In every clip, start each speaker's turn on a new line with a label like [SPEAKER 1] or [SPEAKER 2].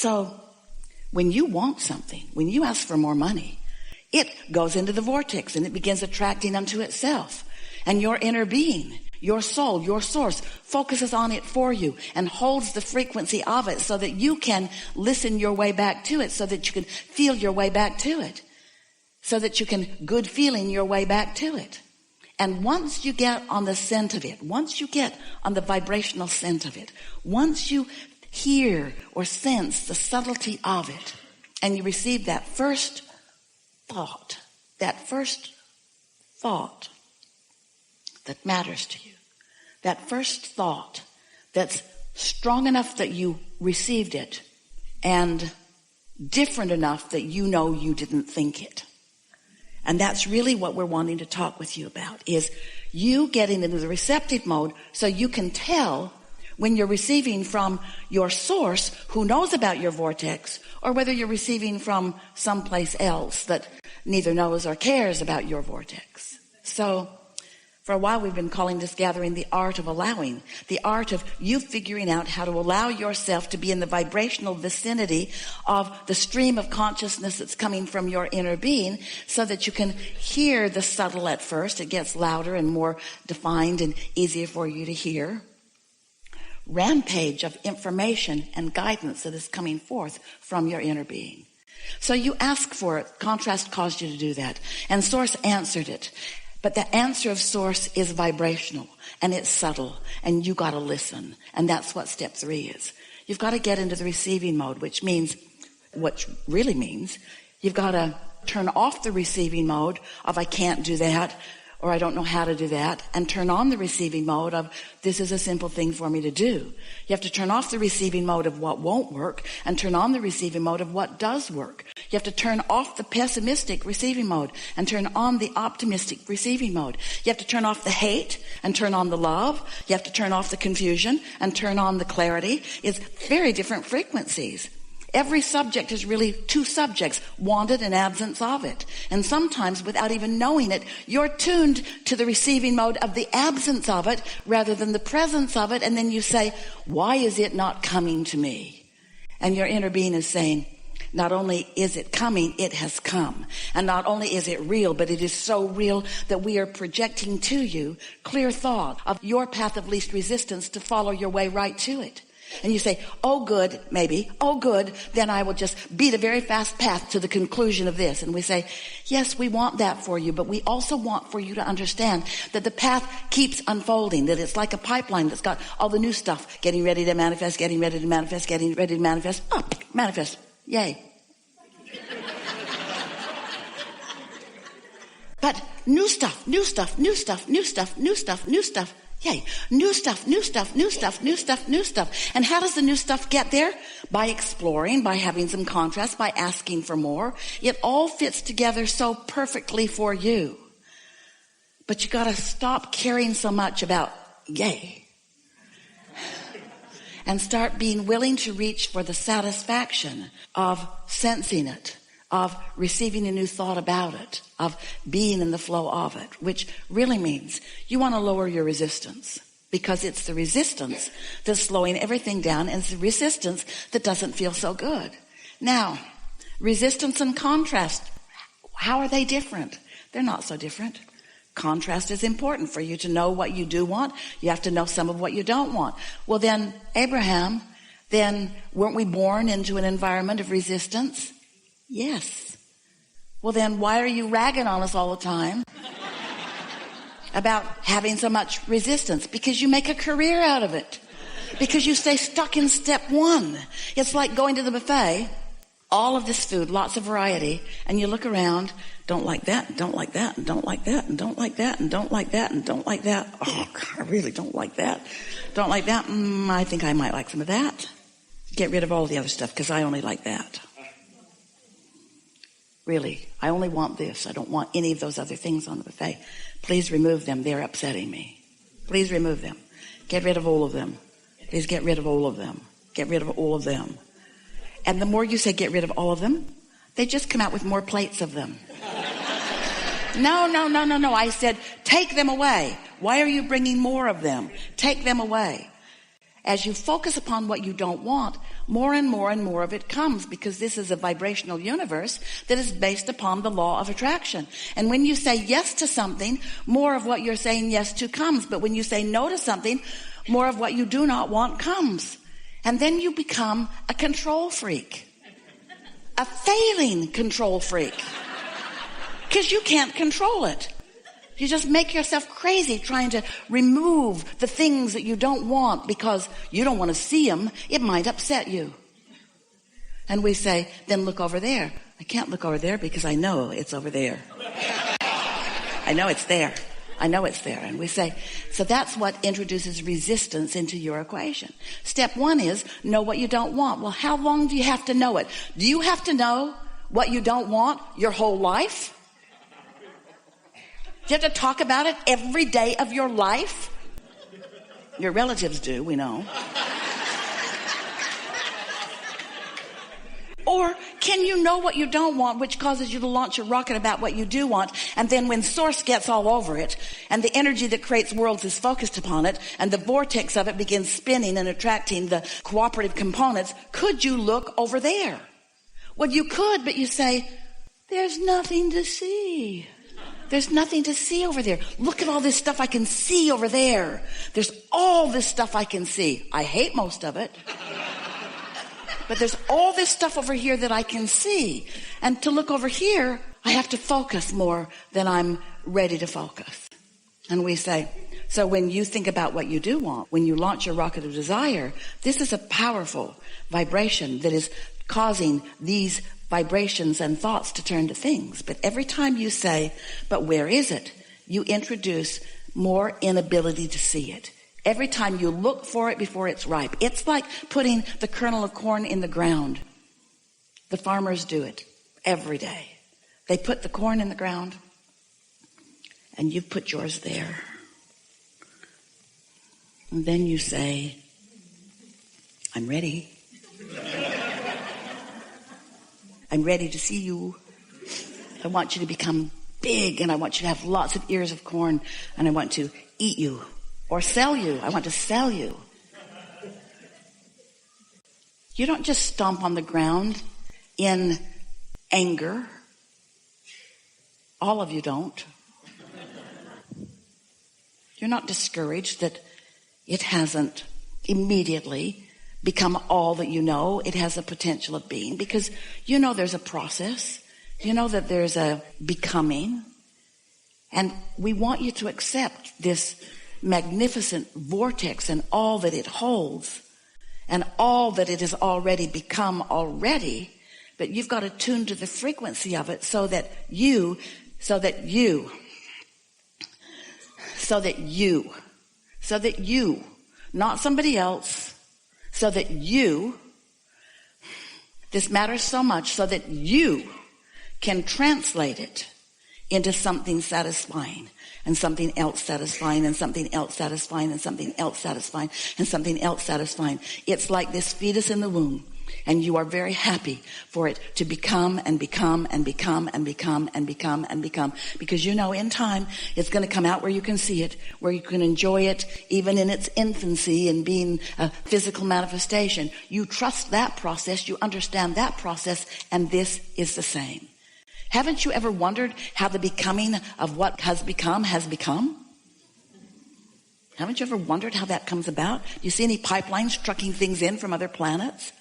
[SPEAKER 1] So when you want something, when you ask for more money, it goes into the vortex and it begins attracting unto itself. And your inner being, your soul, your source, focuses on it for you and holds the frequency of it so that you can listen your way back to it, so that you can feel your way back to it, so that you can good feeling your way back to it. And once you get on the scent of it, once you get on the vibrational scent of it, once you hear or sense the subtlety of it, and you receive that first thought that matters to you, that first thought that's strong enough that you received it and different enough that you know you didn't think it. And that's really what we're wanting to talk with you about, is you getting into the receptive mode so you can tell when you're receiving from your source who knows about your vortex, or whether you're receiving from someplace else that neither knows or cares about your vortex. So for a while we've been calling this gathering the art of allowing, the art of you figuring out how to allow yourself to be in the vibrational vicinity of the stream of consciousness that's coming from your inner being, so that you can hear the subtle at first. It gets louder and more defined and easier for you to hear. Rampage of information and guidance that is coming forth from your inner being. So you ask for it. Contrast caused you to do that. And Source answered it. But the answer of Source is vibrational and it's subtle, and you got to listen. And that's what step 3 is. You've got to get into the receiving mode, which really means you've got to turn off the receiving mode of I can't do that, or I don't know how to do that, and turn on the receiving mode of this is a simple thing for me to do. You have to turn off the receiving mode of what won't work and turn on the receiving mode of what does work. You have to turn off the pessimistic receiving mode and turn on the optimistic receiving mode. You have to turn off the hate and turn on the love. You have to turn off the confusion and turn on the clarity. It's very different frequencies. Every subject is really 2 subjects, wanted and absence of it. And sometimes without even knowing it, you're tuned to the receiving mode of the absence of it rather than the presence of it. And then you say, why is it not coming to me? And your inner being is saying, not only is it coming, it has come. And not only is it real, but it is so real that we are projecting to you clear thought of your path of least resistance to follow your way right to it. And you say, oh good, maybe, oh good, then I will just beat a very fast path to the conclusion of this. And we say, yes, we want that for you, but we also want for you to understand that the path keeps unfolding, that it's like a pipeline that's got all the new stuff getting ready to manifest, getting ready to manifest, getting ready to manifest. Oh, manifest. Yay. But new stuff. Yay. New stuff. And how does the new stuff get there? By exploring, by having some contrast, by asking for more. It all fits together so perfectly for you. But you got to stop caring so much about yay. And start being willing to reach for the satisfaction of sensing it, of receiving a new thought about it, of being in the flow of it, which really means you want to lower your resistance, because it's the resistance that's slowing everything down, and it's the resistance that doesn't feel so good. Now, resistance and contrast, how are they different? They're not so different. Contrast is important for you to know what you do want. You have to know some of what you don't want. Well then, Abraham, then weren't we born into an environment of resistance? Yes. Well then, why are you ragging on us all the time about having so much resistance? Because you make a career out of it. Because you stay stuck in step 1. It's like going to the buffet, all of this food, lots of variety, and you look around, don't like that, and don't like that, and don't like that, and don't like that, and don't like that, and don't like that. Oh, God, I really don't like that. Don't like that. I think I might like some of that. Get rid of all the other stuff, because I only like that. Really, I only want this. I don't want any of those other things on the buffet. Please remove them. They're upsetting me. Please remove them. Get rid of all of them. Please get rid of all of them. Get rid of all of them. And the more you say get rid of all of them, they just come out with more plates of them. No. I said, take them away. Why are you bringing more of them? Take them away. As you focus upon what you don't want, more and more and more of it comes, because this is a vibrational universe that is based upon the law of attraction. And when you say yes to something, more of what you're saying yes to comes. But when you say no to something, more of what you do not want comes. And then you become a control freak, a failing control freak, because you can't control it. You just make yourself crazy trying to remove the things that you don't want because you don't want to see them. It might upset you. And we say, then look over there. I can't look over there because I know it's over there. I know it's there. I know it's there. And we say, so that's what introduces resistance into your equation. Step one is know what you don't want. Well, how long do you have to know it? Do you have to know what you don't want your whole life? Do you have to talk about it every day of your life? Your relatives do, we know. Or can you know what you don't want, which causes you to launch a rocket about what you do want, and then when source gets all over it, and the energy that creates worlds is focused upon it, and the vortex of it begins spinning and attracting the cooperative components, could you look over there? Well, you could, but you say, there's nothing to see. There's nothing to see over there. Look at all this stuff I can see over there. There's all this stuff I can see. I hate most of it. But there's all this stuff over here that I can see. And to look over here, I have to focus more than I'm ready to focus. And we say, so when you think about what you do want, when you launch your rocket of desire, this is a powerful vibration that is causing these vibrations and thoughts to turn to things. But every time you say, but where is it? You introduce more inability to see it. Every time you look for it before it's ripe. It's like putting the kernel of corn in the ground. The farmers do it every day. They put the corn in the ground, and you put yours there. And then you say, I'm ready. I'm ready to see you. I want you to become big, and I want you to have lots of ears of corn, and I want to eat you or sell you. I want to sell you. You don't just stomp on the ground in anger. All of you don't. You're not discouraged that it hasn't immediately become all that you know it has the potential of being, because you know there's a process. You know that there's a becoming. And we want you to accept this magnificent vortex and all that it holds and all that it has already become already. But you've got to tune to the frequency of it so that you, not somebody else, so that you, this matters so much, so that you can translate it into something satisfying, and something else satisfying, and something else satisfying, and something else satisfying, and something else satisfying. It's like this fetus in the womb, and you are very happy for it to become and become and become and become and become and become, because you know in time it's going to come out where you can see it, where you can enjoy it even in its infancy and being a physical manifestation. You trust that process, you understand that process, and this is the same. Haven't you ever wondered how the becoming of what has become has become? Haven't you ever wondered how that comes about? Do you see any pipelines trucking things in from other planets?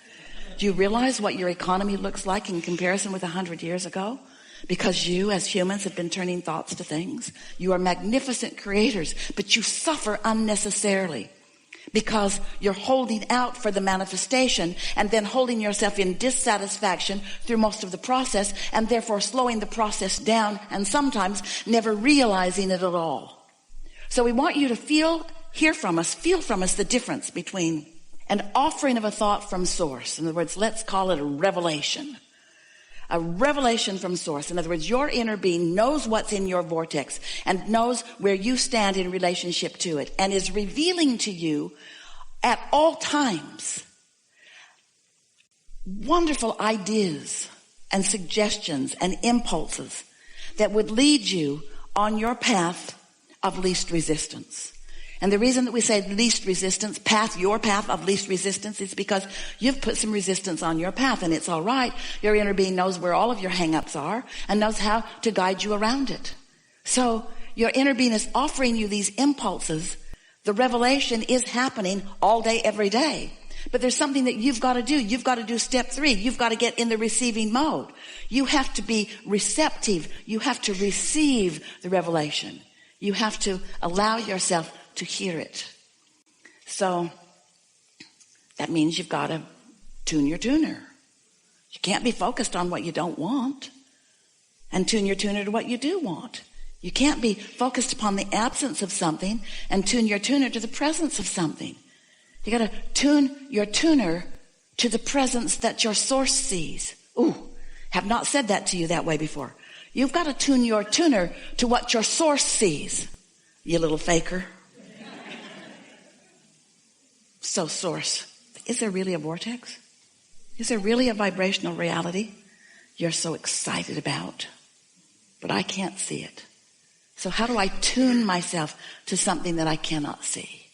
[SPEAKER 1] Do you realize what your economy looks like in comparison with 100 years ago? Because you, as humans, have been turning thoughts to things. You are magnificent creators, but you suffer unnecessarily because you're holding out for the manifestation and then holding yourself in dissatisfaction through most of the process, and therefore slowing the process down and sometimes never realizing it at all. So we want you to feel from us the difference between an offering of a thought from source. In other words, let's call it a revelation. A revelation from source. In other words, your inner being knows what's in your vortex and knows where you stand in relationship to it, and is revealing to you at all times wonderful ideas and suggestions and impulses that would lead you on your path of least resistance. And the reason that we say least resistance, your path of least resistance, is because you've put some resistance on your path, and it's all right. Your inner being knows where all of your hang-ups are and knows how to guide you around it. So your inner being is offering you these impulses. The revelation is happening all day, every day. But there's something that you've got to do. You've got to do step 3. You've got to get in the receiving mode. You have to be receptive. You have to receive the revelation. You have to allow yourself to hear it. So that means you've got to tune your tuner. You can't be focused on what you don't want and tune your tuner to what you do want. You can't be focused upon the absence of something and tune your tuner to the presence of something. You got to tune your tuner to the presence that your source sees. Ooh, have not said that to you that way before. You've got to tune your tuner to what your source sees, you little faker. So source, is there really a vortex? Is there really a vibrational reality you're so excited about? But I can't see it. So how do I tune myself to something that I cannot see?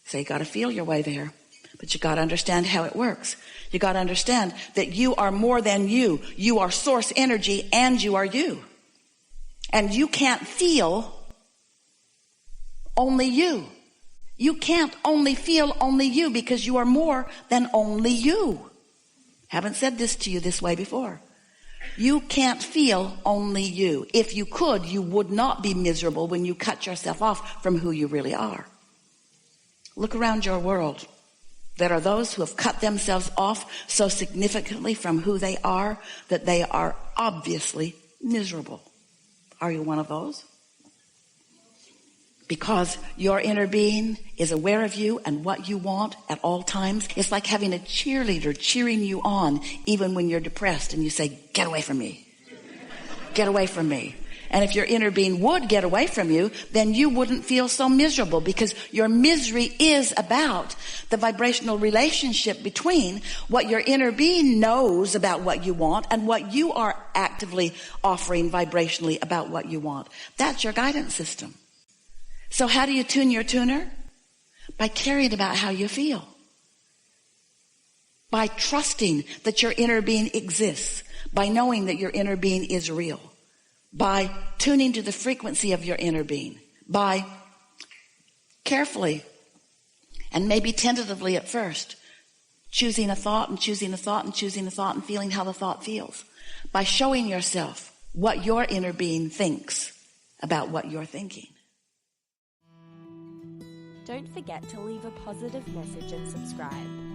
[SPEAKER 1] So you got to feel your way there, but you got to understand how it works. You got to understand that you are more than you. You are source energy, and you are you. And you can't feel only you. You can't only feel only you, because you are more than only you. Haven't said this to you this way before. You can't feel only you. If you could, you would not be miserable when you cut yourself off from who you really are. Look around your world. There are those who have cut themselves off so significantly from who they are that they are obviously miserable. Are you one of those? Because your inner being is aware of you and what you want at all times. It's like having a cheerleader cheering you on even when you're depressed and you say, get away from me. Get away from me. And if your inner being would get away from you, then you wouldn't feel so miserable, because your misery is about the vibrational relationship between what your inner being knows about what you want and what you are actively offering vibrationally about what you want. That's your guidance system. So how do you tune your tuner? By caring about how you feel. By trusting that your inner being exists. By knowing that your inner being is real. By tuning to the frequency of your inner being. By carefully and maybe tentatively at first choosing a thought and choosing a thought and choosing a thought and feeling how the thought feels. By showing yourself what your inner being thinks about what you're thinking.
[SPEAKER 2] Don't forget to leave a positive message and subscribe.